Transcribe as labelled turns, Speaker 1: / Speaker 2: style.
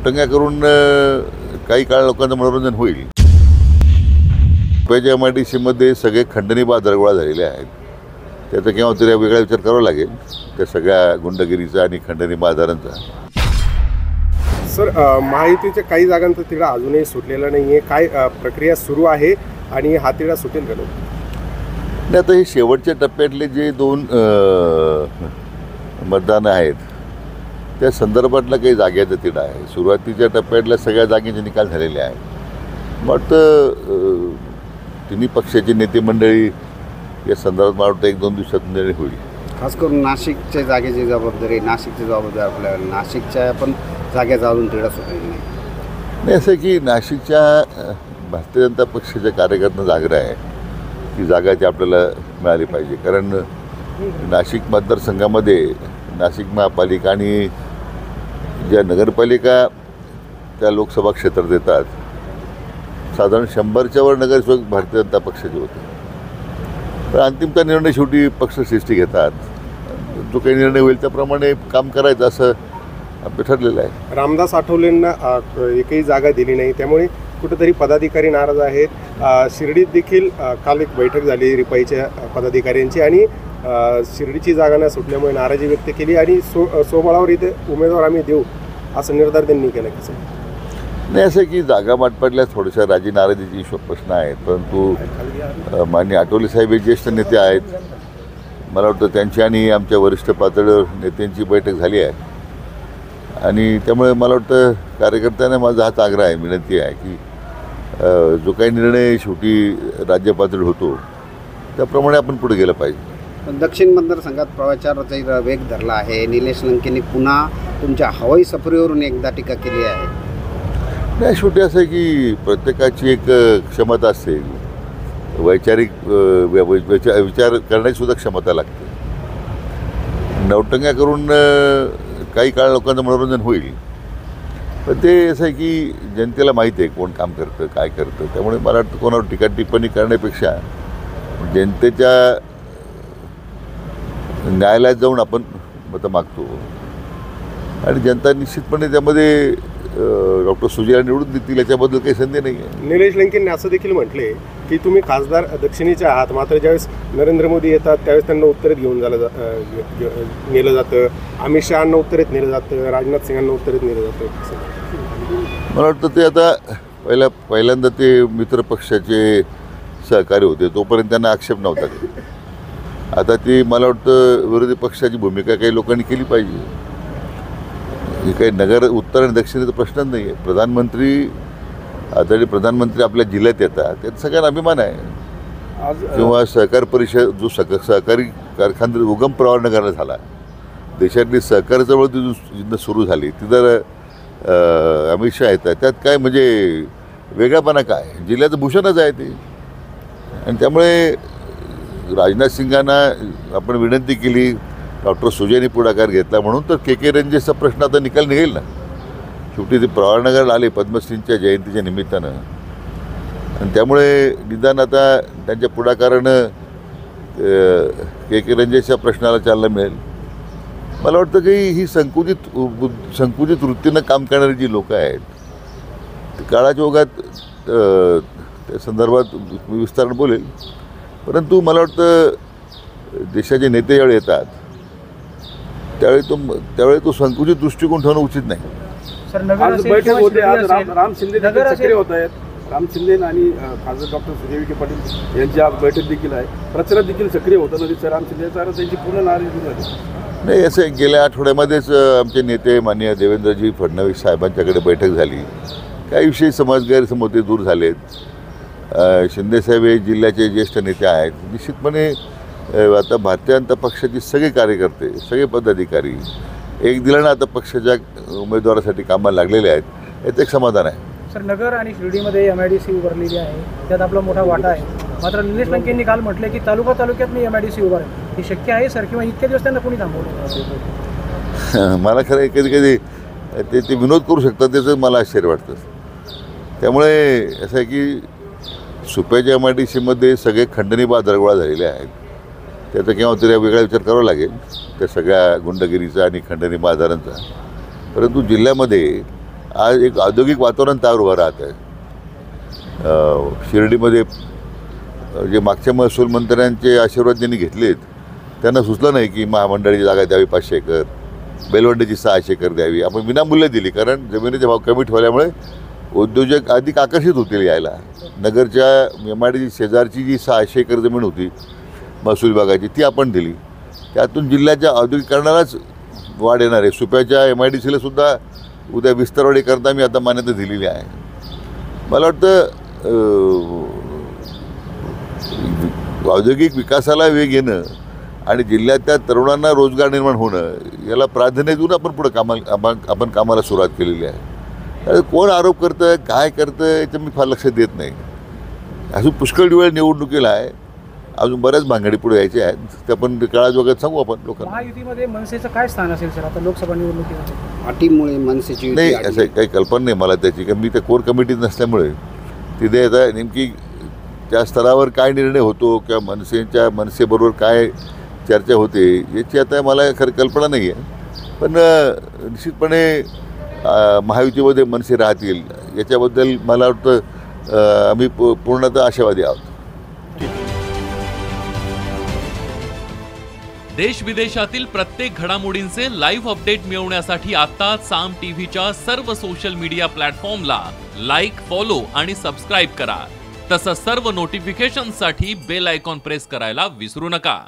Speaker 1: टंग्या करून काही काळ लोकांचं मनोरंजन होईल. रुपयाच्या MIDCमध्ये सगळे खंडणी बाजार गोळा झालेले आहेत. त्याचा केव्हा तरी वेगळा विचार करावा लागेल त्या सगळ्या गुंडगिरीचा आणि खंडणी बाजारांचा.
Speaker 2: सर, महायुतीच्या काही जागांचा तिढा अजूनही सुटलेला नाही आहे. काय प्रक्रिया सुरू आहे आणि हा तिढा सुटेल का?
Speaker 1: नाही, आता हे शेवटच्या टप्प्यातले जे 2 मतदानं आहेत त्या संदर्भातला काही जागेचा तिढा आहे. सुरुवातीच्या टप्प्यातल्या सगळ्या जागेचे निकाल झालेले आहेत. मला वाटतं तिन्ही पक्षाची नेते मंडळी या संदर्भात मला वाटतं 1-2 दिवसात निर्णय होईल.
Speaker 3: खास करून नाशिकच्या जागेची जबाबदारी, आपल्याला नाशिकच्या पण जागेचा अजून तिढा सुटलेला
Speaker 1: नाही. असं की नाशिकच्या भारतीय जनता पक्षाच्या कार्यकर्त्यांचा आग्रह आहे की जागा ती आपल्याला मिळाली पाहिजे. कारण नाशिक मतदारसंघामध्ये नाशिक महापालिका आणि ज्या नगरपालिका त्या लोकसभा क्षेत्रात येतात साधारण 100च्या वर नगरसेवक भारतीय जनता पक्षाचे होते. पण अंतिमता निर्णय शेवटी पक्षश्रेष्ठी घेतात. जो काही निर्णय होईल त्याप्रमाणे काम करायचं असं आपलं ठरलेलं आहे.
Speaker 2: रामदास आठवलेंना एकही जागा दिली नाही, त्यामुळे कुठेतरी पदाधिकारी नाराज आहेत. शिर्डीत देखील काल एक बैठक झाली रिपाईच्या पदाधिकाऱ्यांची आणि शिर्डीची जागा न सुटल्यामुळे नाराजी व्यक्त केली आणि सोबळावर इथे उमेदवार आम्ही देऊ असं निर्धार त्यांनी केला. कसं
Speaker 1: नाही, असं की जागा वाटपातल्या थोड्याशा राजी नाराजीची प्रश्न आहेत. परंतु माननीय आठवले साहेब हे ज्येष्ठ नेते आहेत. मला वाटतं त्यांची आणि आमच्या वरिष्ठ पातळीवर नेत्यांची बैठक झाली आहे आणि त्यामुळे मला वाटतं कार्यकर्त्यांना माझा हाच आग्रह आहे, विनंती आहे की जो काही निर्णय शेवटी राज्य पातळीवर होतो त्याप्रमाणे आपण पुढे गेलं पाहिजे.
Speaker 3: दक्षिण मतदारसंघात प्रचाराचा वेग धरला आहे. निलेश लंकेंनी पुन्हा तुमच्या हवाई सफरीवरून एकदा टीका केली आहे.
Speaker 1: नाही, शेवटी असं आहे की प्रत्येकाची एक क्षमता असते. वैचारिक विचार करण्याची सुद्धा क्षमता लागते. नवटंग्या करून काही काळ लोकांचं मनोरंजन होईल. पण ते असं आहे की जनतेला माहिती आहे कोण काम करतं, काय करतं. त्यामुळे मला वाटतं कोणावर टीका टिप्पणी करण्यापेक्षा जनतेच्या न्यायालयात जाऊन आपण मतं मागतो आणि जनता निश्चितपणे त्यामध्ये डॉक्टर सुजयला निवडून देतील याच्याबद्दल काही संदेह नाही आहे.
Speaker 2: निलेश लंकेंनी असं देखील म्हटले की तुम्ही खासदार दक्षिणेचे आहात, मात्र ज्यावेळेस नरेंद्र मोदी येतात त्यावेळेस त्यांना उत्तरेत घेऊन नेलं जातं. अमित शहांना उत्तरेत नेलं जातं, राजनाथ सिंगांना उत्तरेत नेलं जातं.
Speaker 1: मला वाटतं ते आता पहिल्यांदा ते मित्र पक्षाचे सहकारी होते तोपर्यंत त्यांना आक्षेप नव्हता. आता ती मला वाटतं विरोधी पक्षाची भूमिका काही लोकांनी केली पाहिजे. हे काही नगर उत्तर आणि दक्षिणेचा प्रश्नच नाही आहे. प्रधानमंत्री आपल्या जिल्ह्यात येतात त्यात सगळ्यांना अभिमान आहे. किंवा सहकार परिषद जो सहकारी कारखानदारी उगम प्रवाह नगरला झाला, देशातली सहकार चळवळ जिथं सुरू झाली तिथं अमित शहा येतात. त्यात काय म्हणजे वेगळापणा काय, जिल्ह्याचं भूषणच आहे ते. आणि त्यामुळे राजनाथ सिंगांना आपण विनंती केली, डॉक्टर सुजयने पुढाकार घेतला म्हणून तर KK रेंजेसचा प्रश्न आता निकाल निघेल ना. शेवटी ते प्रवाळनगरला आले पद्मश्रींच्या जयंतीच्या निमित्तानं आणि त्यामुळे निदान आता त्यांच्या पुढाकारानं KK रेंजेसच्या प्रश्नाला चालना मिळेल. मला वाटतं की ही संकुचित वृत्तीनं काम करणारी जी लोकं आहेत ते काळाच्या ओघात त्या संदर्भात विस्तारानं बोलेल. परंतु मला वाटतं देशाचे नेते ज्यावेळी येतात त्यावेळी तो संकुचित दृष्टिकोन ठेवणं उचित नाही.
Speaker 4: आज बैठक होते. आज राम शिंदे सक्रिय होत आहेत. राम शिंदे आणि खासदार डॉक्टर सुजय विखे पाटील यांची आज बैठक देखील आहे. प्रचारात देखील सक्रिय होताना दिसतं राम शिंदेचा. त्यांची पूर्ण नाराजी झाली
Speaker 1: नाही. असं गेल्या आठवड्यामध्येच आमचे नेते माननीय देवेंद्रजी फडणवीस साहेबांच्याकडे बैठक झाली. काही विषयी गैरसमज ते दूर झालेत. शिंदेसाहेब हे जिल्ह्याचे ज्येष्ठ नेते आहेत. निश्चितपणे आता भारतीय जनता पक्षाचे सगळे कार्यकर्ते, सगळे पदाधिकारी एक दिलानं आता पक्षाच्या उमेदवारासाठी कामाला लागलेले आहेत. याचं एक समाधान आहे.
Speaker 4: सर, नगर आणि शिर्डीमध्ये MIDC उभारलेली आहे, त्यात आपला मोठा वाटा आहे. मात्र निलेश लंकेंनी काल म्हटले की तालुक्यात मी MIDC उभारेल. हे शक्य आहे सर, किंवा इतके दिवस त्यांना कोणी थांबवलं?
Speaker 1: मला खरं कधी ते विनोद करू शकतात त्याचं मला आश्चर्य वाटतं. त्यामुळे असं आहे की सुप्याच्या MIDCमध्ये सगळे खंडणी बाजार गोळा झालेले आहेत. त्याचा केव्हा तरी वेगळा विचार करावा लागेल त्या सगळ्या गुंडगिरीचा आणि खंडणी बाजारांचा. परंतु जिल्ह्यामध्ये आज एक औद्योगिक वातावरण तयार उभं राहत आहे. शिर्डीमध्ये जे मागच्या महसूल मंत्र्यांचे आशीर्वाद ज्यांनी घेतलेत त्यांना सुचलं नाही की महामंडळाची जागा द्यावी 500 एकर, बेलवंडीची 600 एकर द्यावी. आपण विनामूल्य दिली, कारण जमिनीचे भाव कमी ठेवल्यामुळे उद्योजक अधिक आकर्षित होतील यायला. नगरच्या MIDC शेजारची जी 600 एकर जमीन होती महसूल विभागाची ती आपण दिली. त्यातून जिल्ह्याच्या औद्योगिकरणालाच वाढ येणार आहे. सुप्याच्या MIDCला सुद्धा उद्या विस्तारवाढीकरता मी आता मान्यता दिलेली आहे. मला वाटतं औद्योगिक विकासाला वेग येणं आणि जिल्ह्यातल्या तरुणांना रोजगार निर्माण होणं याला प्राधान्य देऊन आपण पुढं आपण कामाला सुरुवात केलेली आहे. त्यामुळे कोण आरोप करतं, काय करतं याचं मी फार लक्ष देत नाही. अजून पुष्कळ वेळ निवडणुकीला आहे, अजून बऱ्याच भानगडी पुढे यायच्या आहेत. ते आपण काळात सांगू आपण लोकांना.
Speaker 5: महायुतीमध्ये मनसेचं काय स्थान असेल सर आता लोकसभा निवडणुकीमध्ये?
Speaker 3: अटीमुळे मनसेची युती
Speaker 1: नाही,
Speaker 3: अडली.
Speaker 1: असं काही कल्पना नाही मला त्याची, कारण मी त्या कोर कमिटीत नसल्यामुळे तिथे आता नेमकी त्या स्तरावर काय निर्णय होतो किंवा मनसेबरोबर काय चर्चा होते याची आता मला खरं कल्पना नाही आहे. पण निश्चितपणे महायुतीमध्ये मनसे राहतील याच्याबद्दल मला वाटतं आम्ही पूर्णतः आशावादी आहोत.
Speaker 6: देश विदेशातील प्रत्येक घडामोडींचे लाईव्ह अपडेट मिळवण्यासाठी आता साम टीव्हीच्या सर्व सोशल मीडिया प्लॅटफॉर्मला लाईक, फॉलो आणि सबस्क्राईब करा. तसंच सर्व नोटिफिकेशनसाठी बेल आयकॉन प्रेस करायला विसरू नका.